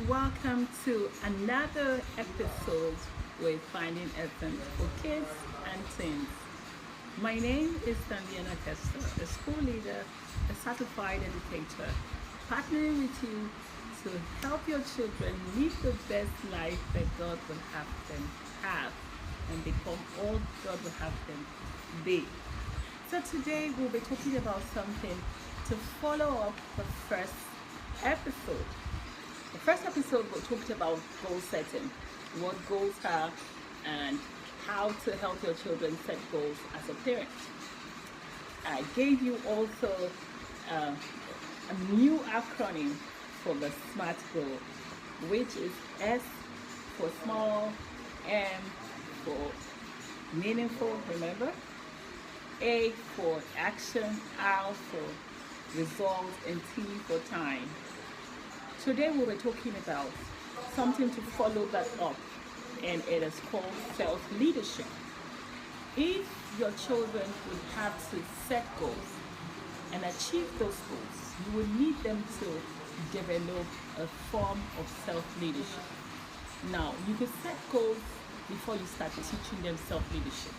and welcome to another episode with Finding Essence for Kids and Teens. My name is Tandiana Kester, a school leader, a certified educator, partnering with you to help your children live the best life that God will have them have and become all God will have them be. So today we'll be talking about something to follow up the first episode. The first episode we talked about goal setting, what goals are, and how to help your children set goals as a parent. I gave you also a new acronym for the SMART goal, which is S for small, M for meaningful, remember? A for action, R for results, and T for time. Today we'll be talking about something to follow that up, and it is called self-leadership. If your children would have to set goals and achieve those goals, you will need them to develop a form of self-leadership. Now, you can set goals before you start teaching them self-leadership.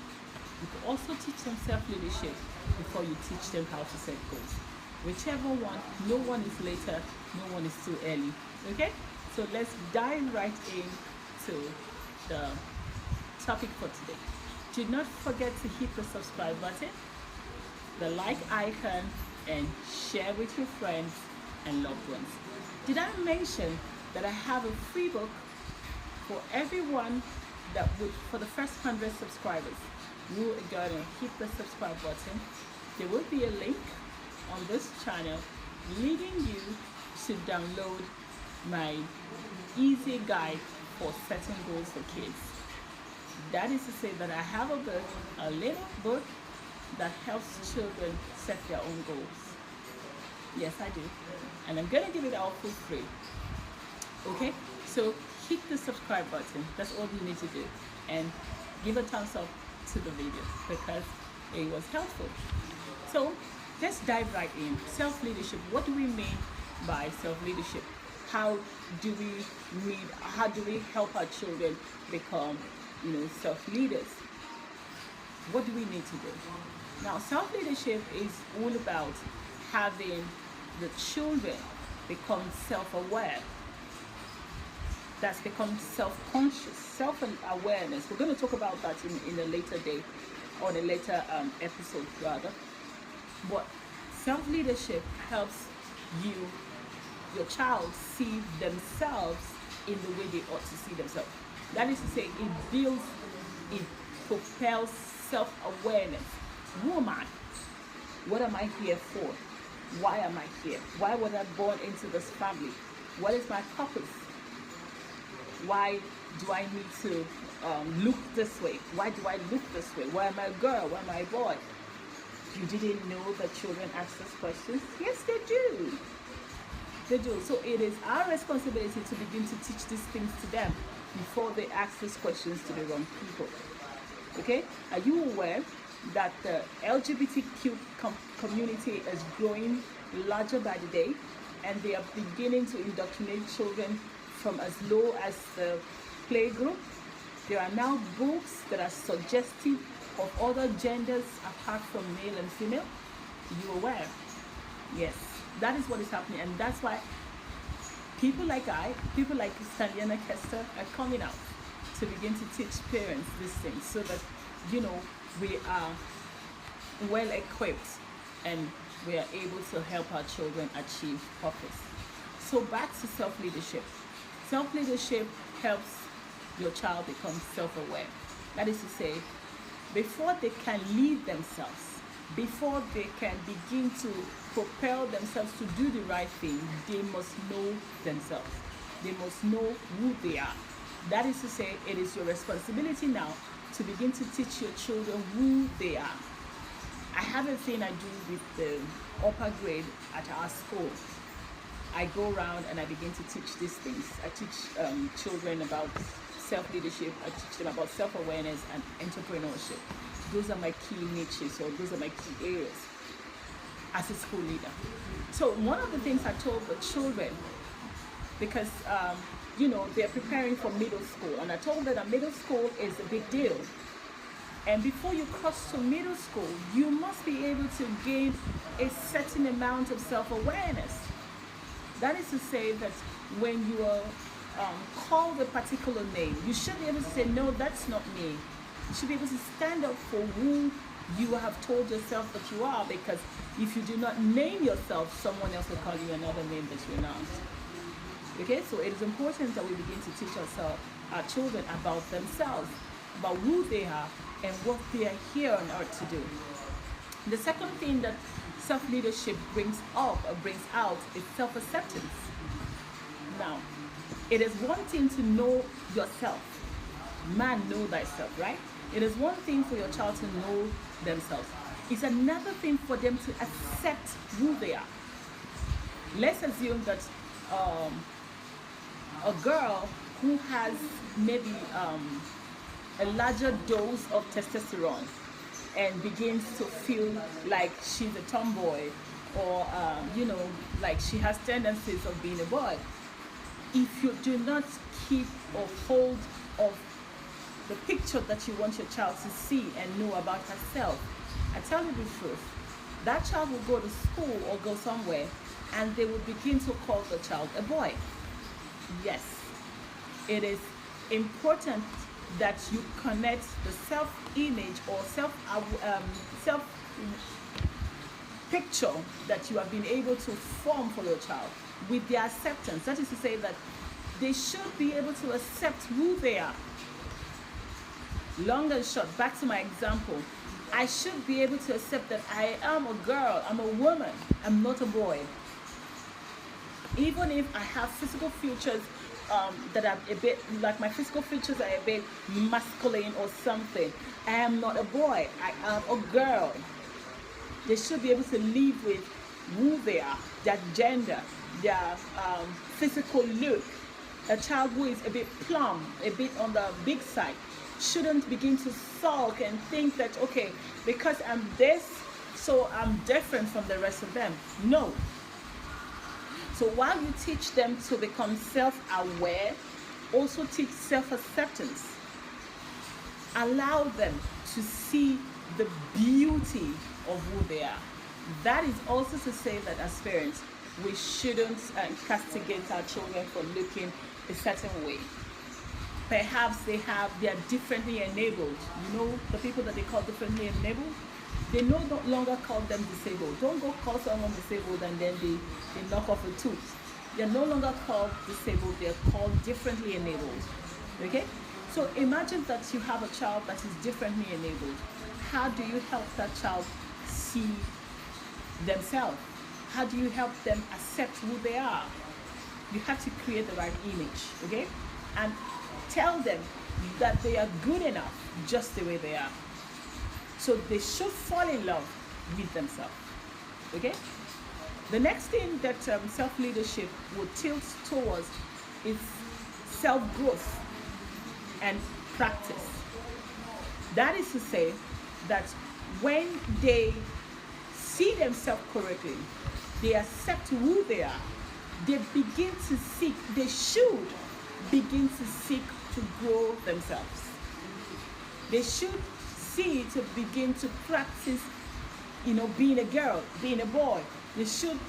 You can also teach them self-leadership before you teach them how to set goals. Whichever one, no one is later, no one is too early. Okay? So let's dive right into the topic for today. Do not forget to hit the subscribe button, the like icon, and share with your friends and loved ones. Did I mention that I have a free book for everyone that would, for the first 100 subscribers? You are going to hit the subscribe button. There will be a link on this channel leading you to download my easy guide for setting goals for kids. That is to say that I have a book, a little book that helps children set their own goals. Yes, I do. And I'm going to give it out for free. Okay? So hit the subscribe button. That's all you need to do. And give a thumbs up to the video because it was helpful. So let's dive right in. Self-leadership. What do we mean by self-leadership? How do we help our children become, self-leaders? What do we need to do? Now, self-leadership is all about having the children become self-aware. That's become self-conscious, self-awareness. We're going to talk about that in a later day, or in a later episode rather. But self-leadership helps your child see themselves in the way they ought to see themselves. That is to say, it propels self-awareness. Who am I? What am I here for? Why am I here? Why was I born into this family? What is my purpose? Why do I need to look this way? Why do I look this way? Why am I a girl? Why am I a boy? You didn't know that children ask those questions? Yes, they do. They do. So it is our responsibility to begin to teach these things to them before they ask these questions to the wrong people. Okay? Are you aware that the LGBTQ community is growing larger by the day, and they are beginning to indoctrinate children from as low as the playgroup? There are now books that are suggestive of other genders apart from male and female. Are you aware? Yes, that is what is happening, and that's why people like Tandiana Kester are coming out to begin to teach parents these things so that we are well equipped and we are able to help our children achieve purpose. So back to self-leadership. Self-leadership helps your child become self-aware. That is to say, before they can lead themselves, before they can begin to propel themselves to do the right thing, they must know themselves. They must know who they are. That is to say, it is your responsibility now to begin to teach your children who they are. I have a thing I do with the upper grade at our school. I go around and I begin to teach these things. I teach children about self-leadership. I teach them about self-awareness and entrepreneurship. Those are my key niches, or those are my key areas as a school leader. So one of the things I told the children because they're preparing for middle school, and I told them that middle school is a big deal. And before you cross to middle school, you must be able to gain a certain amount of self-awareness. That is to say that when you are called a particular name, you should be able to say, no, that's not me. You should be able to stand up for who you have told yourself that you are, because if you do not name yourself, someone else will call you another name that you're not. Okay, so it is important that we begin to teach our children about themselves, about who they are and what they are here on earth to do. The second thing that self-leadership brings out is self-acceptance. Now, it is one thing to know yourself. Man, know thyself, right? It is one thing for your child to know themselves. It's another thing for them to accept who they are. Let's assume that a girl who has maybe a larger dose of testosterone and begins to feel like she's a tomboy, or like she has tendencies of being a boy. If you do not keep or hold of the picture that you want your child to see and know about herself, I tell you the truth, that child will go to school or go somewhere and they will begin to call the child a boy. Yes, it is important that you connect the self-image or self picture that you have been able to form for your child with their acceptance. That is to say that they should be able to accept who they are. Long and short, back to my example, I should be able to accept that I am a girl, I'm a woman, I'm not a boy. Even if I have physical features that are a bit, like my physical features are a bit masculine or something, I am not a boy, I am a girl. They should be able to live with who they are, their gender, their physical look. A child who is a bit plump, a bit on the big side, shouldn't begin to sulk and think that, okay, because I'm this, so I'm different from the rest of them. No. So while you teach them to become self-aware, also teach self-acceptance. Allow them to see the beauty of who they are. That is also to say that as parents, we shouldn't castigate our children for looking a certain way. Perhaps they are differently enabled. You know, the people that they call differently enabled, they no longer call them disabled. Don't go call someone disabled and then they knock off a tooth. They're no longer called disabled, they're called differently enabled. Okay? So imagine that you have a child that is differently enabled. How do you help that child see themselves? How do you help them accept who they are? You have to create the right image, okay? And tell them that they are good enough just the way they are. So they should fall in love with themselves, okay? The next thing that self-leadership will tilt towards is self-growth and practice. That is to say that when they see themselves correctly, they accept who they are, they begin to seek, they should begin to seek to grow themselves. They should see to begin to practice, being a girl, being a boy. They should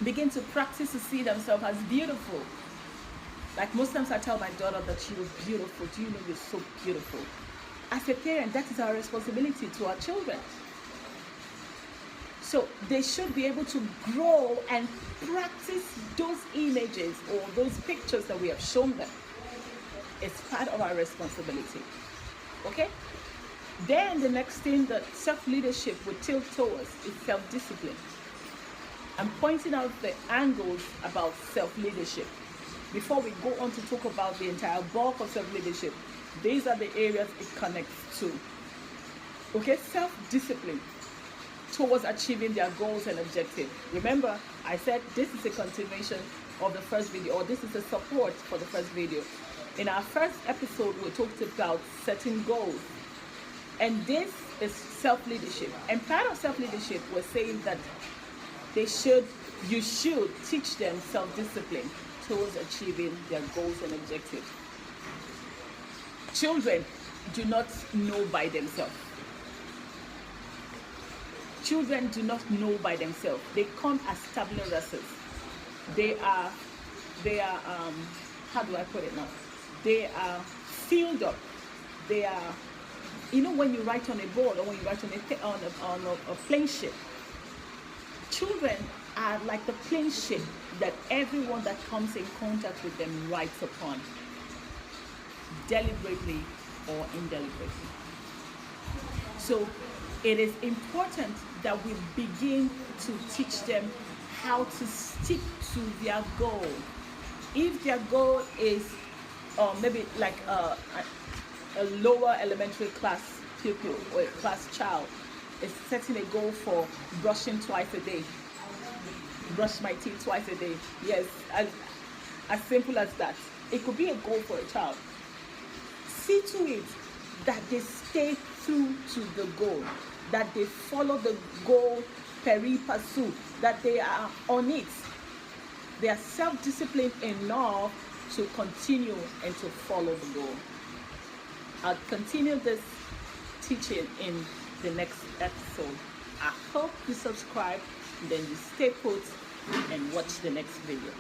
begin to practice to see themselves as beautiful. Like most times I tell my daughter that she was beautiful. Do you know you're so beautiful? As a parent, that is our responsibility to our children. So they should be able to grow and practice those images or those pictures that we have shown them. It's part of our responsibility. Okay? Then the next thing that self-leadership will tilt towards is self-discipline. I'm pointing out the angles about self-leadership. Before we go on to talk about the entire bulk of self-leadership, these are the areas it connects to. Okay, self-discipline towards achieving their goals and objectives. Remember, I said this is a continuation of the first video, or this is a support for the first video. In our first episode, we talked about setting goals. And this is self-leadership. And part of self-leadership was saying that you should teach them self-discipline towards achieving their goals and objectives. Children do not know by themselves. Children do not know by themselves. They come as tabula rasas. They are, how do I put it now? They are filled up. They are, when you write on a board or when you write on a plane sheet, children are like the plane sheet that everyone that comes in contact with them writes upon, deliberately or indeliberately. So it is important that we begin to teach them how to stick to their goal. If their goal is maybe like a lower elementary class pupil or a class child is setting a goal for brushing twice a day, brush my teeth twice a day. Yes, as simple as that. It could be a goal for a child. See to it that they stay true to the goal, that they follow the goal peri passu, that they are on it. They are self-disciplined enough to continue and to follow the goal. I'll continue this teaching in the next episode. I hope you subscribe, then you stay put and watch the next video.